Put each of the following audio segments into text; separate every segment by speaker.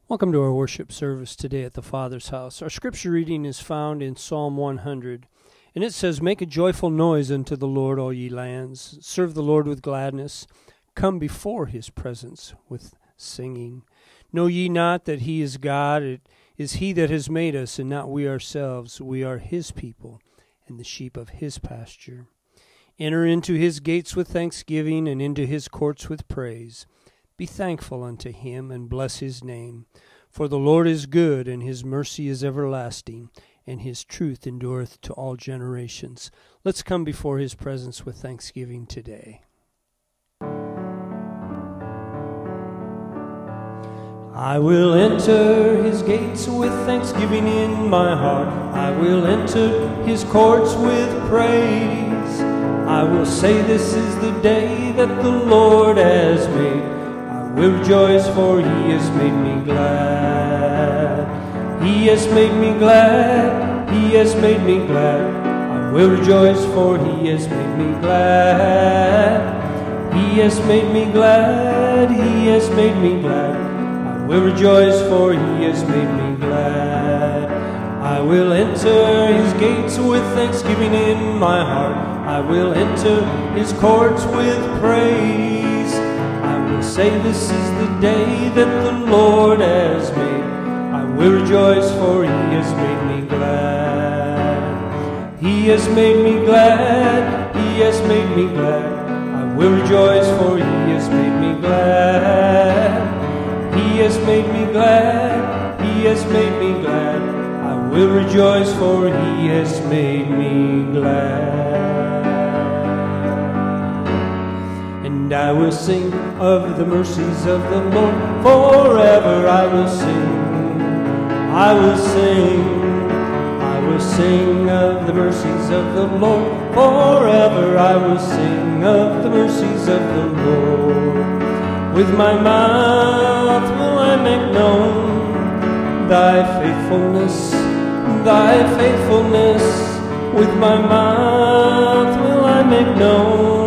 Speaker 1: Welcome to our worship service today at the Father's house. Our scripture reading is found in Psalm 100, and it says, "Make a joyful noise unto the Lord, all ye lands. Serve the Lord with gladness. Come before his presence with singing. Know ye not that he is God? It is he that has made us, and not we ourselves. We are his people, and the sheep of his pasture. Enter into his gates with thanksgiving, and into his courts with praise. Be thankful unto him, and bless his name. For the Lord is good, and his mercy is everlasting, and his truth endureth to all generations." Let's come before his presence with thanksgiving today. I will enter his gates with thanksgiving in my heart. I will enter his courts with praise. I will say, this is the day that the Lord has made. I will rejoice, for he has made me glad. He has made me glad. He has made me glad. I will rejoice, for he has made me glad. He has made me glad. He has made me glad. I will rejoice, for he has made me glad. I will enter his gates with thanksgiving in my heart. I will enter his courts with praise. Say, this is the day that the Lord has made. I will rejoice, for he has made me glad. He has made me glad. He has made me glad. I will rejoice, for he has made me glad. He has made me glad. He has made me glad. I will rejoice, for he has made me glad. And I will sing of the mercies of the Lord forever. I will sing, I will sing, I will sing of the mercies of the Lord forever. I will sing of the mercies of the Lord. With my mouth will I make known thy faithfulness, thy faithfulness. With my mouth will I make known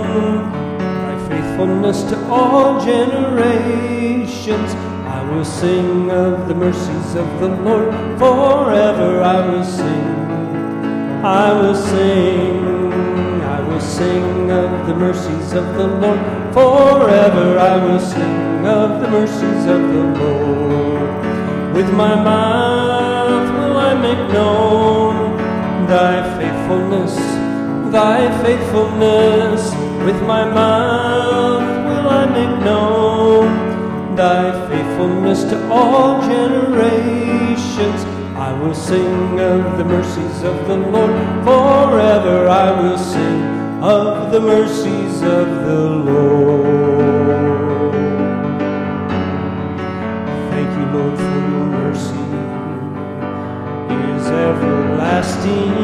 Speaker 1: faithfulness to all generations. I will sing of the mercies of the Lord forever. I will sing, I will sing, I will sing of the mercies of the Lord forever. I will sing of the mercies of the Lord. With my mouth will I make known thy faithfulness, thy faithfulness. With my mouth will I make known thy faithfulness to all generations. I will sing of the mercies of the Lord forever. I will sing of the mercies of the Lord. Thank you, Lord, for your mercy is everlasting,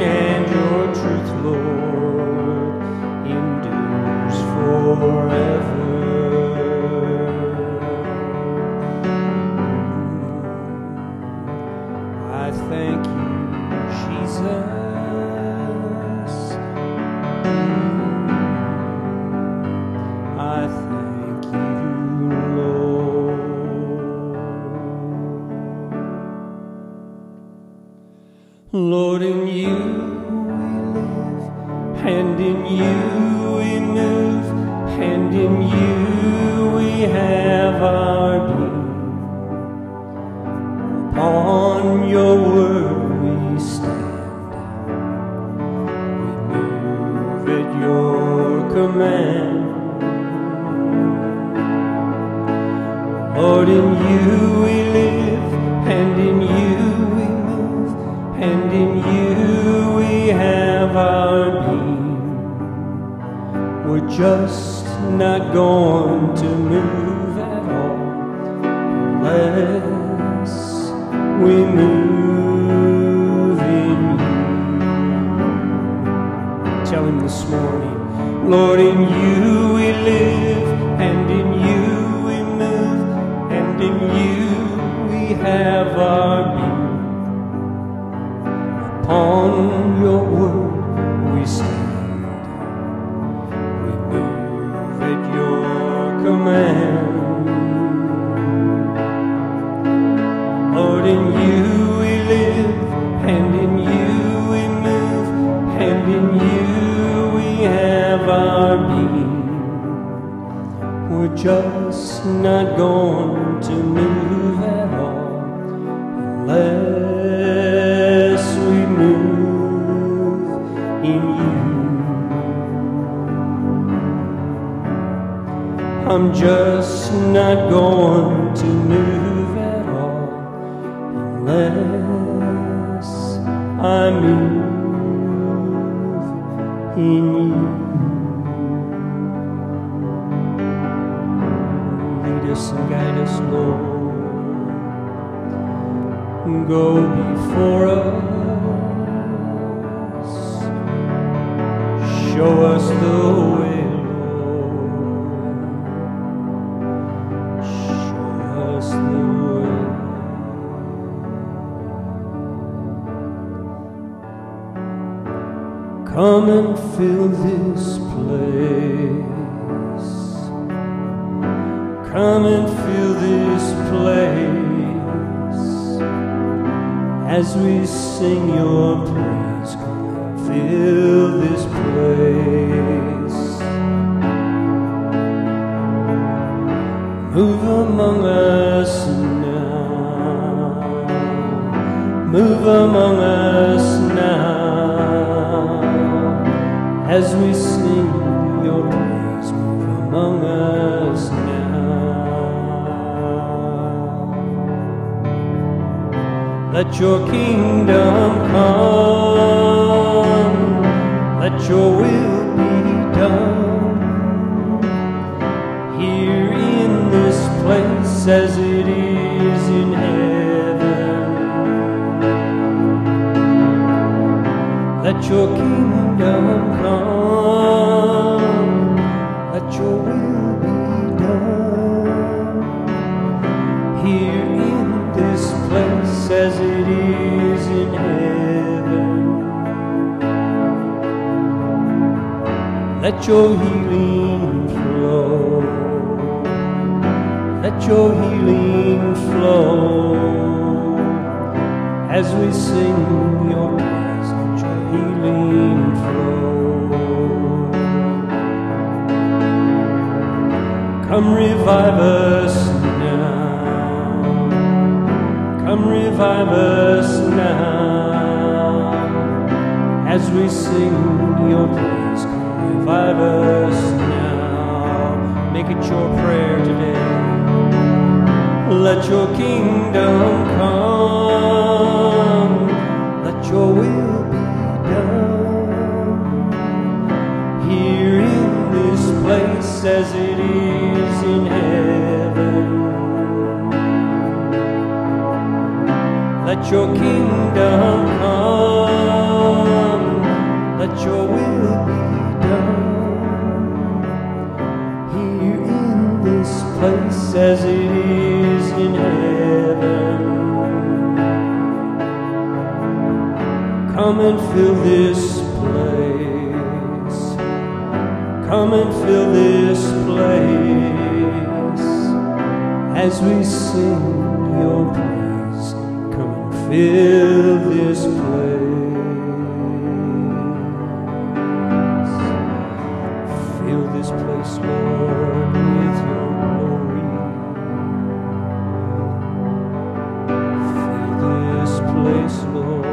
Speaker 1: and your truth, Lord, endures forever. I thank you, Jesus. I thank you, Lord. Lord, in you and in you we move, and in you we have our being. Upon your word we stand, we move at your command. Lord, in you we live, and in you we move, and in you we have our being. We're just not going to move at all unless we move in you. Tell him this morning, Lord, in you we live, and in you we move, and in you we have our being. Upon your word we stand. Command. We're just not going to move at all unless we move in you. I'm just not going to move at all unless I move in you. Lead us and guide us, Lord. Go before us. Show us the way, Lord. Show us the way. Come and fill this place. Come and fill this place. As we sing your praise, come and fill this place. Move among us now. Move among us now. As we sing your praise, move among us now. Let your kingdom come, let your will be done, here in this place as it is in heaven. Let your kingdom come, let your will be done, here in this place as it is in heaven. Let your healing flow, let your healing flow, as we sing your praise, let your healing flow. Come revive us now, come revive us now, as we sing your praise, come revive us now. Make it your prayer today. Let your kingdom come, let your will be done, here in this place as it is in heaven. Let your kingdom come, let your will be done, here in this place as it is in heaven. Come and fill this place, come and fill this place, as we sing your praise. Come and fill this place. Fill this place, Lord, with your glory. Fill this place, Lord.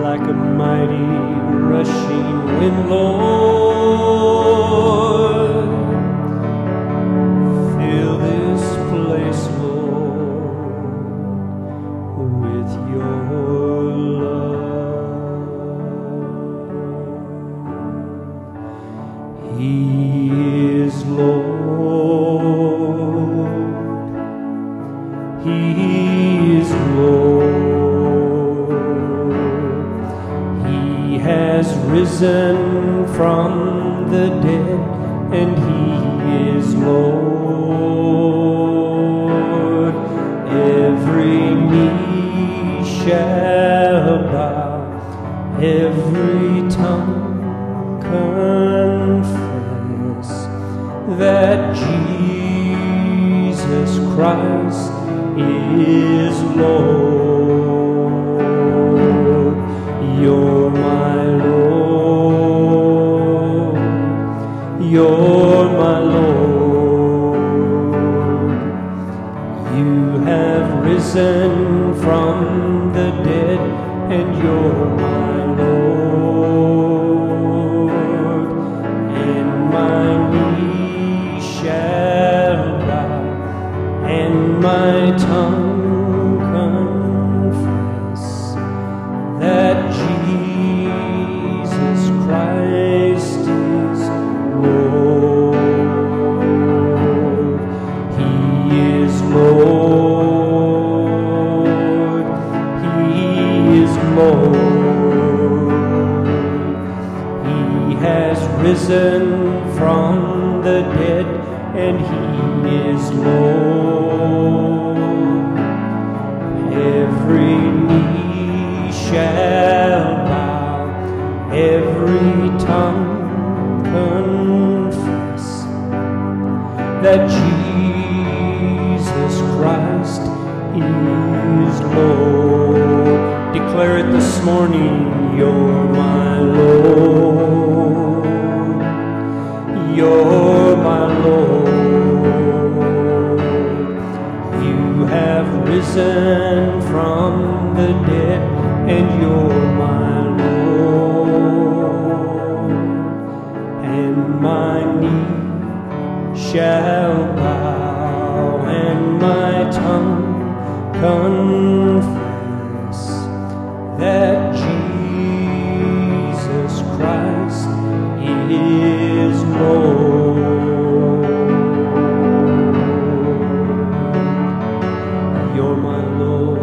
Speaker 1: Like a mighty rushing wind, Lord, fill this place, Lord, with your love. He is Lord, He is Lord, He has risen from the dead, and He is Lord. Every knee shall bow, every tongue confess that Jesus Christ is Lord. You're my Lord. has risen from the dead, and he is Lord. Every knee shall bow, every tongue confess that Jesus Christ is Lord. Declare it this morning, you're my Lord, you're my Lord. You have risen from the dead, and you're my Lord. And my knee shall bow, and my tongue confess that Jesus Christ is Lord. You're my Lord.